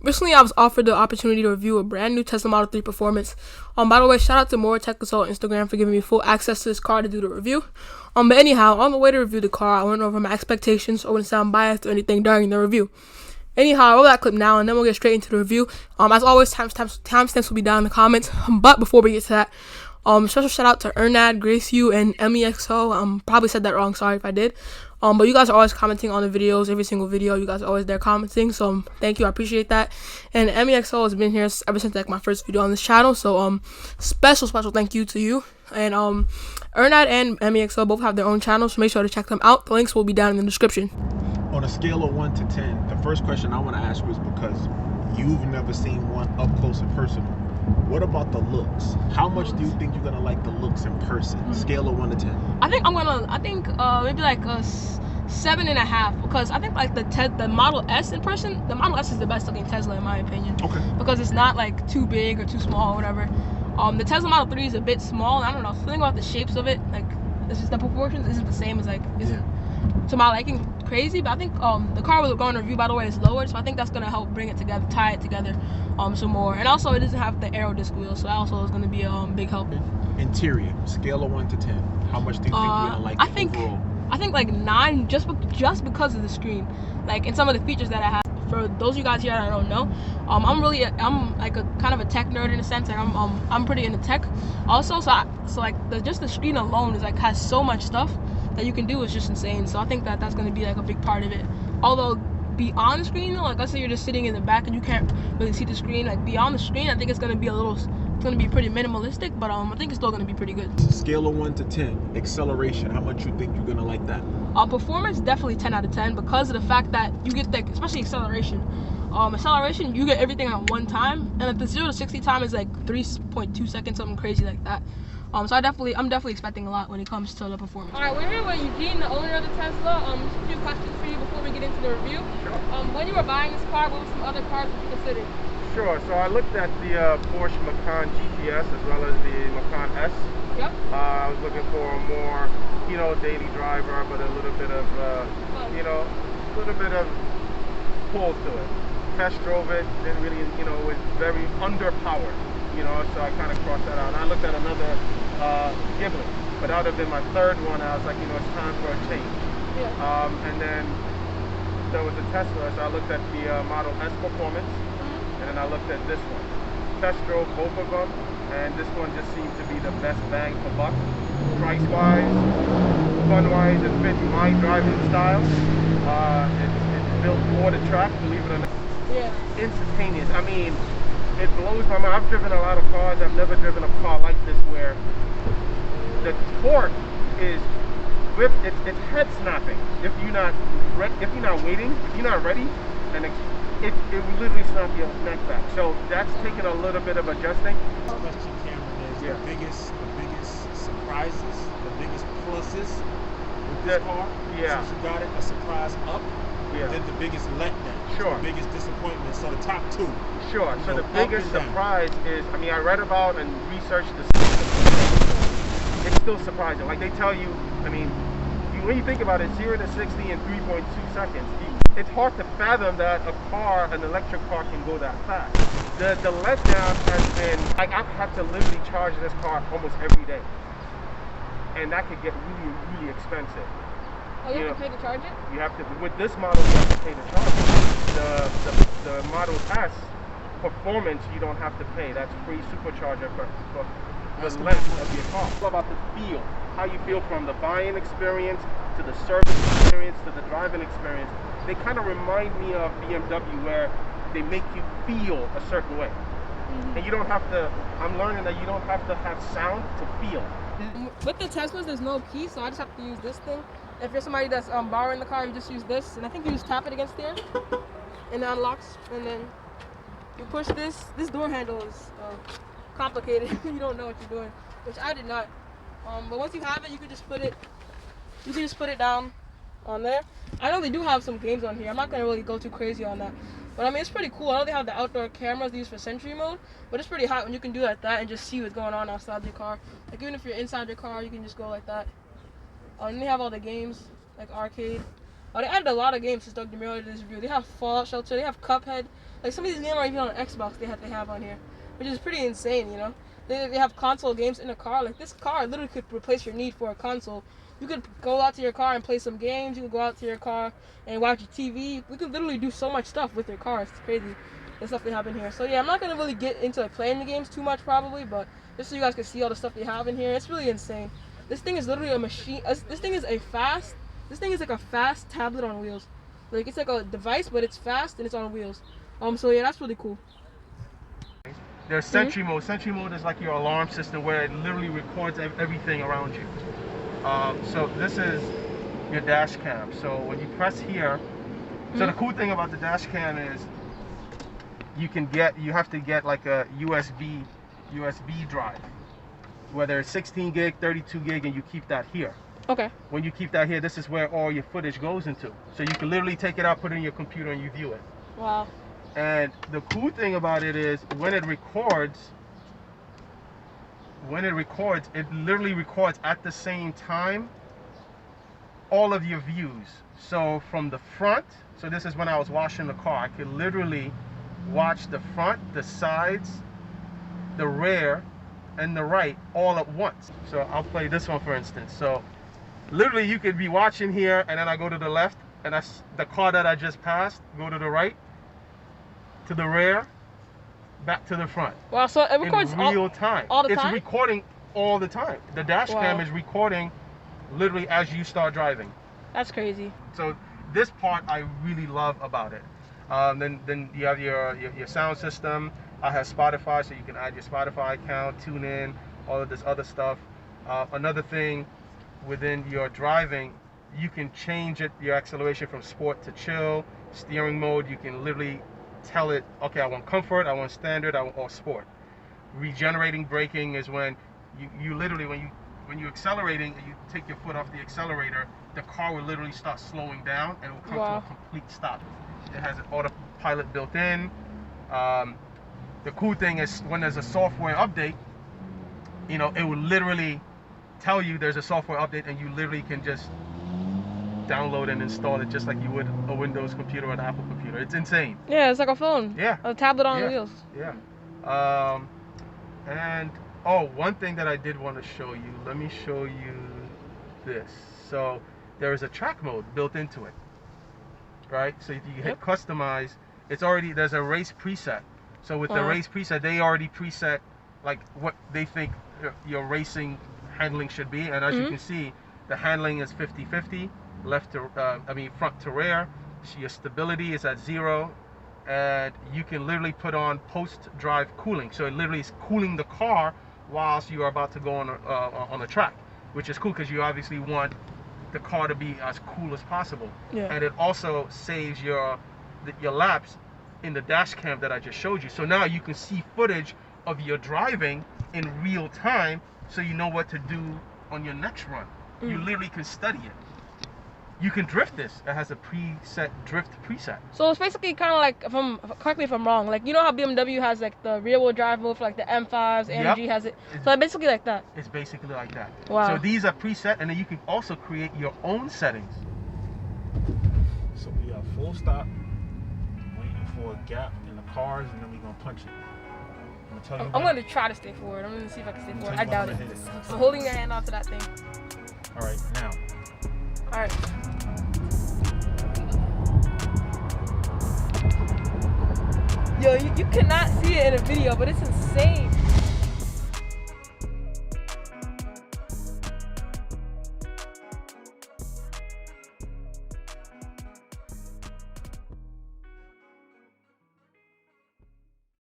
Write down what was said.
Recently, I was offered the opportunity to review a brand new Tesla Model 3 Performance. By the way, shout out to More Tech Consult on Instagram for giving me full access to this car to do the review. But anyhow, on the way to review the car, I went over my expectations. I wouldn't sound biased or anything during the review. Anyhow, I'll roll that clip now, and then we'll get straight into the review. As always, timestamps will be down in the comments. But before we get to that, special shout out to ernad, Grace and emiyxo. Probably said that wrong. Sorry if I did. But you guys are always commenting on the videos, every single video. You guys are always there commenting, so thank you. I appreciate that. And emiyxo has been here ever since like my first video on this channel, so special thank you to you. And ernad and emiyxo both have their own channels, so make sure to check them out. The links will be down in the description. On a scale of 1 to 10, the first question I want to ask you is, because you've never seen one up close and personal, what about the looks? How much do you think you're gonna like the looks in person? Scale of 1 to 10. I think maybe like a 7.5, because I think like the Model S in person, the Model S is the best looking Tesla in my opinion. Okay. Because it's not like too big or too small or whatever. The Tesla Model 3 is a bit small. I don't know, something about the shapes of it, like it's just the proportions isn't the same as isn't to my liking crazy. But I think the car we're going to review, by the way, is lowered, so I think that's gonna help bring it together, tie it together some more. And also it doesn't have the aero disc wheel, so that also is gonna be a big help. Interior, scale of 1 to 10. How much do you think you're gonna like overall? I think like 9, just because of the screen, like, and some of the features that I have. For those of you guys here that I don't know, I'm like a kind of a tech nerd in a sense. Like I'm pretty into tech also, so like just the screen alone is like has so much stuff that you can do. Is just insane. So I think that's going to be like a big part of it. Although beyond the screen, like let's say you're just sitting in the back and you can't really see the screen, like beyond the screen, I think it's going to be pretty minimalistic, but I think it's still going to be pretty good. Scale of 1 to 10, acceleration, how much you think you're going to like that? Performance, definitely 10 out of 10, because of the fact that you get the, especially acceleration, you get everything at one time, and the 0 to 60 time is like 3.2 seconds, something crazy like that. So I'm definitely expecting a lot when it comes to the performance. All right, we're here with Eugene, the owner of the Tesla. Just a few questions for you before we get into the review. Sure. When you were buying this car, what were some other cars that you considered? Sure. So I looked at the Porsche Macan GTS as well as the Macan S. Yep. I was looking for a more, daily driver, but a little bit of, pull to it. Test drove it, didn't really, it was very underpowered, so I kind of crossed that out. And I looked at another Ghibli, but that would have been my third one. I was like, it's time for a change. Yeah. And then there was a Tesla, so I looked at the Model S Performance. And then I looked at this one. Test drove both of them, and this one just seemed to be the best bang for buck. Price-wise, fun-wise, it fit my driving style. It's built for the track, believe it or not. Yeah. Instantaneous. I mean, it blows my mind. I've driven a lot of cars. I've never driven a car like this where the torque is it's head snapping. If you're not waiting, if you're not ready, and it will literally snap your neck back. So that's taking a little bit of adjusting. Question, Cameron, is the biggest surprises, the biggest pluses with this car? Yeah. Since you got it, a surprise up. Yeah. Then the biggest letdown. Sure. The biggest disappointment. So the top two. Sure. So the biggest surprise is, I read about and researched the system. It's still surprising. Like they tell you, when you think about it, 0 to 60 in 3.2 seconds. It's hard to fathom that an electric car can go that fast. The letdown has been, I've had to literally charge this car almost every day. And that could get really, really expensive. Oh, you have to pay to charge it? You have to, with this model, you have to pay to charge it. The Model S Performance, you don't have to pay. That's free supercharger for the length of your car. It's all about the feel, how you feel from the buying experience to the service experience to the driving experience. They kind of remind me of BMW, where they make you feel a certain way. And you don't have to, I'm learning that you don't have to have sound to feel. With the Teslas, there's no key, so I just have to use this thing. If you're somebody that's borrowing the car, you just use this, and I think you just tap it against there, and it unlocks, and then you push this. This door handle is complicated. You don't know what you're doing, which I did not. But once you have it, you can just put it down on there. I know they do have some games on here. I'm not gonna really go too crazy on that, but it's pretty cool. I know they have the outdoor cameras they use for Sentry mode, but it's pretty hot when you can do like that and just see what's going on outside your car. Like even if you're inside your car, you can just go like that. And they have all the games like arcade. Oh, they added a lot of games since Doug DeMuro did this review. They have Fallout Shelter, they have Cuphead. Like, some of these games are even on Xbox they have on here, which is pretty insane, you know? They have console games in the car. Like, this car literally could replace your need for a console. You could go out to your car and play some games. You could go out to your car and watch your TV. We could literally do so much stuff with your car. It's crazy, the stuff they have in here. So, yeah, I'm not going to really get into playing the games too much, probably, but just so you guys can see all the stuff they have in here. It's really insane. This thing is literally a machine. This thing is like a fast tablet on wheels. Like, it's like a device, but it's fast and it's on wheels. So yeah, that's really cool. There's Sentry mode. Sentry mode is like your alarm system where it literally records everything around you. So this is your dash cam. So when you press here, so the cool thing about the dash cam is you have to get like a USB drive, whether it's 16 gig, 32 gig, and you keep that here. Okay. When you keep that here, this is where all your footage goes into. So you can literally take it out, put it in your computer, and you view it. Wow. And the cool thing about it is when it records, it literally records at the same time all of your views. So from the front, so this is when I was washing the car, I could literally watch the front, the sides, the rear, and the right all at once. So I'll play this one for instance. So literally you could be watching here and then I go to the left and that's the car that I just passed, go to the right, to the rear, back to the front. Wow, so it records in real time. All the time? It's recording all the time. The dash cam is recording literally as you start driving. That's crazy. So this part I really love about it. Then you have your sound system. I have Spotify, so you can add your Spotify account, tune in, all of this other stuff. Another thing within your driving, you can change your acceleration from sport to chill. Steering mode, you can literally tell it, okay, I want comfort, I want standard, or sport. Regenerating braking is when you literally, when you're accelerating and you take your foot off the accelerator, the car will literally start slowing down and it will come to a complete stop. It has an autopilot built in. The cool thing is when there's a software update, you know, it will literally tell you there's a software update and you literally can just download and install it just like you would a Windows computer or an Apple computer. It's insane. Yeah, it's like a phone. Yeah. A tablet on wheels. Yeah. And one thing that I did want to show you, let me show you this. So there is a track mode built into it, right? So if you hit customize, it's already, there's a race preset. So with the race preset, they already preset like what they think your racing handling should be. And as you can see, the handling is 50-50, front to rear. So your stability is at 0. And you can literally put on post-drive cooling. So it literally is cooling the car whilst you are about to go on a track, which is cool because you obviously want the car to be as cool as possible. Yeah. And it also saves your laps in the dash cam that I just showed you. So now you can see footage of your driving in real time, so you know what to do on your next run. You literally can study it. You can drift this. It has a preset drift preset. So it's basically kind of like, correct me if I'm wrong, like, you know how BMW has like the rear wheel drive mode for like the M5s, AMG has it. So it's basically like that. It's basically like that. Wow. So these are preset, and then you can also create your own settings. So we have full stop, waiting for a gap in the cars, and then we're gonna punch it. I'm gonna try to stay forward. I'm gonna see if I can stay forward. I doubt it. I'm holding your hand onto that thing. All right, now. All right. Yo, you cannot see it in a video, but it's insane.